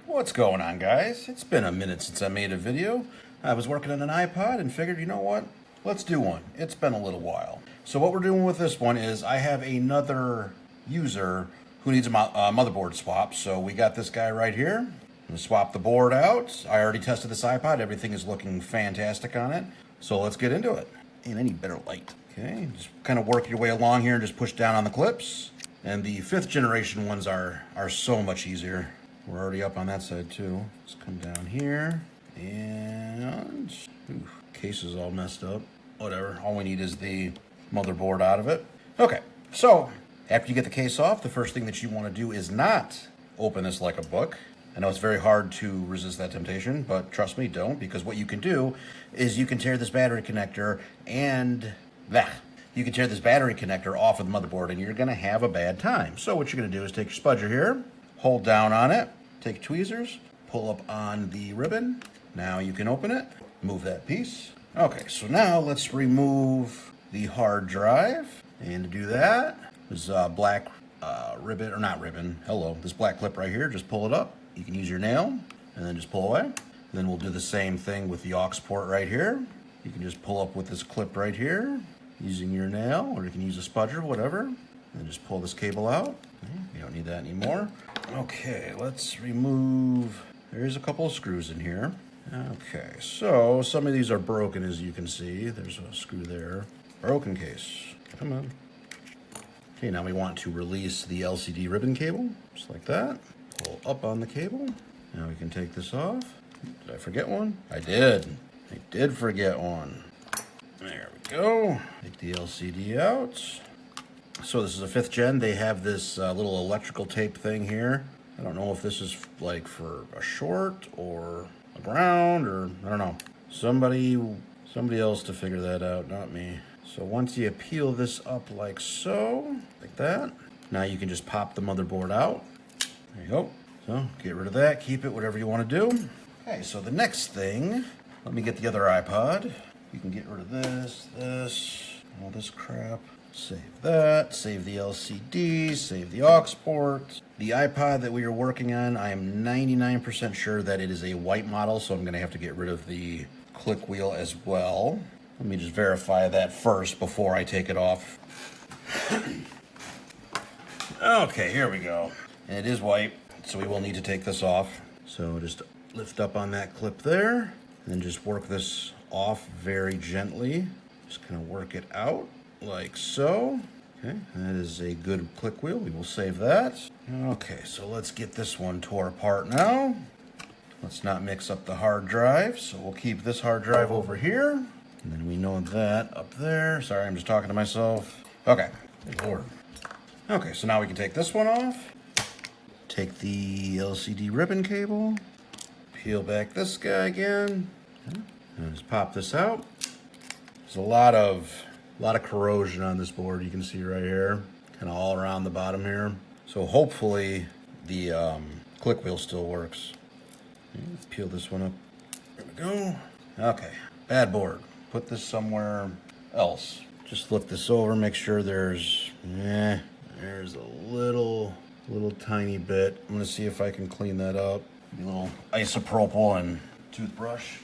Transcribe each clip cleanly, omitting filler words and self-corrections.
What's going on, guys? It's been a minute since I made a video. I was working on an iPod and figured, you know what? Let's do one. It's been a little while. So what we're doing with this one is I have another user who needs a motherboard swap. So we got this guy right here. I'm gonna swap the board out. I already tested this iPod. Everything is looking fantastic on it. So let's get into it. And I need better light. Okay, just kind of work your way along here and just push down on the clips. And the 5th generation ones are so much easier. We're already up on that side too. Let's come down here and case is all messed up. Whatever, all we need is the motherboard out of it. Okay, so after you get the case off, the first thing that you want to do is not open this like a book. I know it's very hard to resist that temptation, but trust me, don't, because what you can do is you can tear this battery connector and you can tear this battery connector off of the motherboard and you're gonna have a bad time. So what you're gonna do is take your spudger here, hold down on it, take tweezers, pull up on the ribbon. Now you can open it, move that piece. Okay, so now let's remove the hard drive. And to do that, there's a black ribbon, or not ribbon, this black clip right here, just pull it up. You can use your nail and then just pull away. And then we'll do the same thing with the aux port right here. You can just pull up with this clip right here using your nail, or you can use a spudger, whatever. And just pull this cable out. You don't need that anymore. Okay, let's remove, there's a couple of screws in here. Okay, so some of these are broken, as you can see. There's a screw there. Broken case, come on. Okay, now we want to release the LCD ribbon cable, just like that. Pull up on the cable. Now we can take this off. Did I forget one? I did. I did forget one. There we go. Take the LCD out. So this is a 5th gen. They have this little electrical tape thing here. I don't know if this is like for a short or a ground, or I don't know. Somebody else to figure that out, not me. So once you peel this up like so, like that, now you can just pop the motherboard out. There you go. So get rid of that, keep it, whatever you want to do. Okay, so the next thing, let me get the other iPod. You can get rid of this, all this crap. Save that, save the LCD, save the aux port. The iPod that we are working on, I am 99% sure that it is a white model, so I'm gonna have to get rid of the click wheel as well. Let me just verify that first before I take it off. Okay, here we go. And it is white, so we will need to take this off. So just lift up on that clip there, and then just work this off very gently. Just kind of work it out. Like so. Okay, that is a good click wheel. We will save that. Okay, so let's get this one tore apart now. Let's not mix up the hard drive. So we'll keep this hard drive over here. And then we know that up there. Sorry, I'm just talking to myself. Okay, good Lord. Okay, so now we can take this one off. Take the LCD ribbon cable. Peel back this guy again. And just pop this out. There's a lot of corrosion on this board, you can see right here, kind of all around the bottom here. So hopefully the click wheel still works. Let's peel this one up. There we go. Okay, bad board. Put this somewhere else. Just flip this over, make sure there's a little tiny bit. I'm gonna see if I can clean that up. A little isopropyl and toothbrush.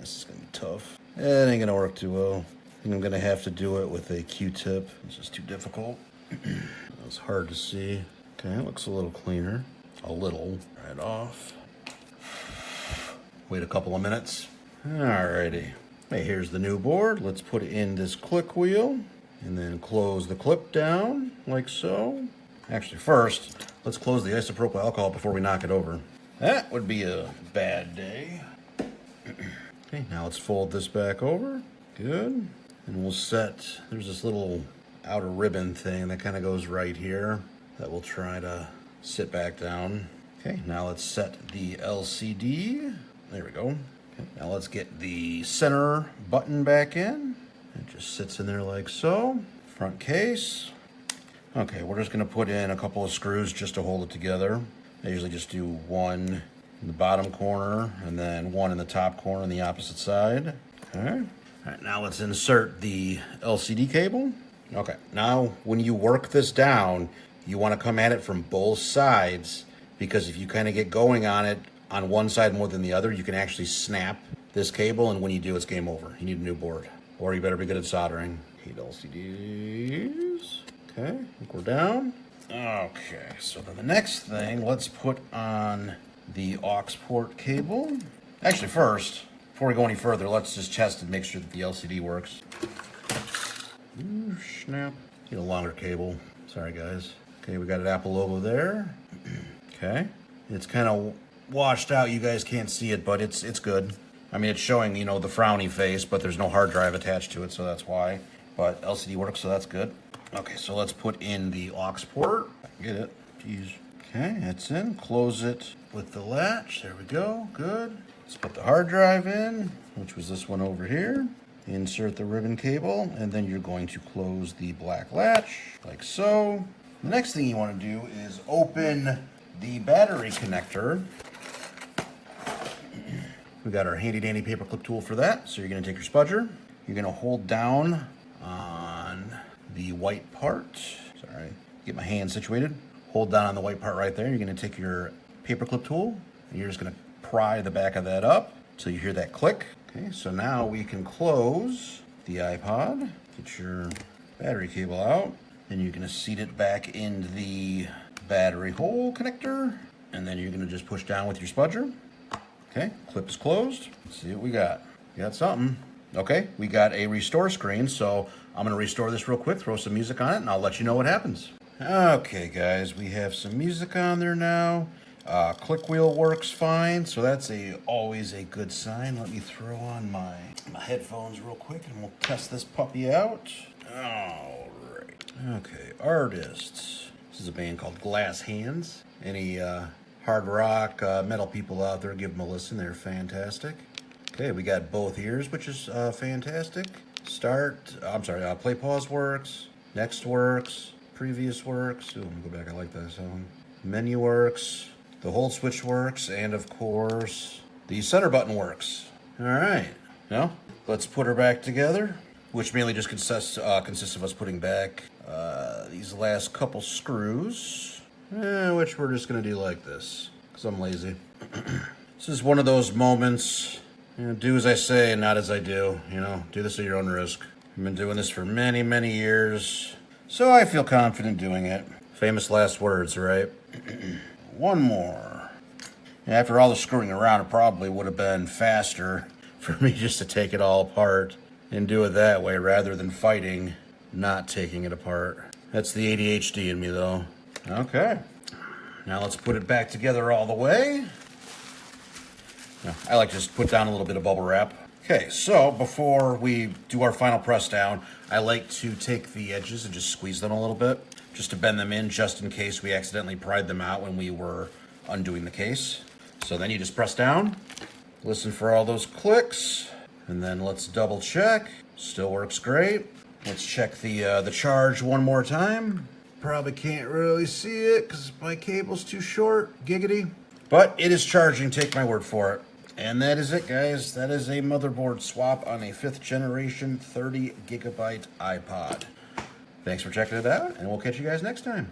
This is gonna be tough. It ain't gonna work too well. I think I'm gonna have to do it with a Q-tip. This is too difficult. It's hard to see. Okay, it looks a little cleaner. A little. Right off. Wait a couple of minutes. Alrighty. Hey, here's the new board. Let's put it in this click wheel and then close the clip down like so. Actually, first, let's close the isopropyl alcohol before we knock it over. That would be a bad day. Okay, now let's fold this back over. Good. And we'll set, there's this little outer ribbon thing that kind of goes right here that we'll try to sit back down. Okay, now let's set the LCD. There we go. Okay, now let's get the center button back in. It just sits in there like so. Front case. Okay, we're just gonna put in a couple of screws just to hold it together. I usually just do one in the bottom corner and then one in the top corner on the opposite side. Okay. All right, now let's insert the LCD cable. Okay, now when you work this down, you want to come at it from both sides because if you kind of get going on it on one side more than the other, you can actually snap this cable, and when you do, it's game over. You need a new board, or you better be good at soldering. Hate LCDs. Okay, I think we're down. Okay, so then the next thing, let's put on the aux port cable. Actually, first, before we go any further, let's just test and make sure that the LCD works. Ooh, snap. Need a longer cable. Sorry, guys. Okay, we got an Apple logo there. Okay, it's kind of washed out. You guys can't see it, but it's good. I mean, it's showing, you know, the frowny face, but there's no hard drive attached to it, so that's why. But LCD works, so that's good. Okay, so let's put in the aux port. Get it. Jeez. Okay, that's in. Close it with the latch. There we go. Good. Let's put the hard drive in, which was this one over here. Insert the ribbon cable, and then you're going to close the black latch, like so. The next thing you want to do is open the battery connector. We got our handy dandy paperclip tool for that. So you're going to take your spudger. You're going to hold down on the white part. Sorry, get my hand situated. Hold down on the white part right there. You're going to take your paperclip tool and you're just going to pry the back of that up until you hear that click. Okay, so now we can close the iPod. Get your battery cable out, and you're going to seat it back in the battery hole connector, and then you're going to just push down with your spudger. Okay, clip is closed. Let's see what we got. We got something. Okay, we got a restore screen, so I'm going to restore this real quick, throw some music on it, and I'll let you know what happens. Okay, guys, we have some music on there now. Click wheel works fine, so that's always a good sign. Let me throw on my headphones real quick, and we'll test this puppy out. All right. Okay, artists. This is a band called Glass Hands. Any hard rock metal people out there, give them a listen. They're fantastic. Okay, we got both ears, which is fantastic. Play pause works. Next works. Previous works. Ooh, let me go back. I like that sound. Menu works. The hold switch works, and of course, the center button works. All right, now let's put her back together, which mainly just consists of us putting back these last couple screws, which we're just gonna do like this, because I'm lazy. This is one of those moments, do as I say and not as I do, do this at your own risk. I've been doing this for many, many years, so I feel confident doing it. Famous last words, right? One more. After all the screwing around, it probably would have been faster for me just to take it all apart and do it that way rather than fighting not taking it apart. That's the ADHD in me, though. Okay. Now let's put it back together all the way. Now, I like to just put down a little bit of bubble wrap. Okay, so before we do our final press down, I like to take the edges and just squeeze them a little bit, just to bend them in, just in case we accidentally pried them out when we were undoing the case. So then you just press down, listen for all those clicks, and then let's double check. Still works great. Let's check the charge one more time. Probably can't really see it because my cable's too short, giggity. But it is charging, take my word for it. And that is it, guys. That is a motherboard swap on a 5th generation 30 gigabyte iPod. Thanks for checking it out, and we'll catch you guys next time.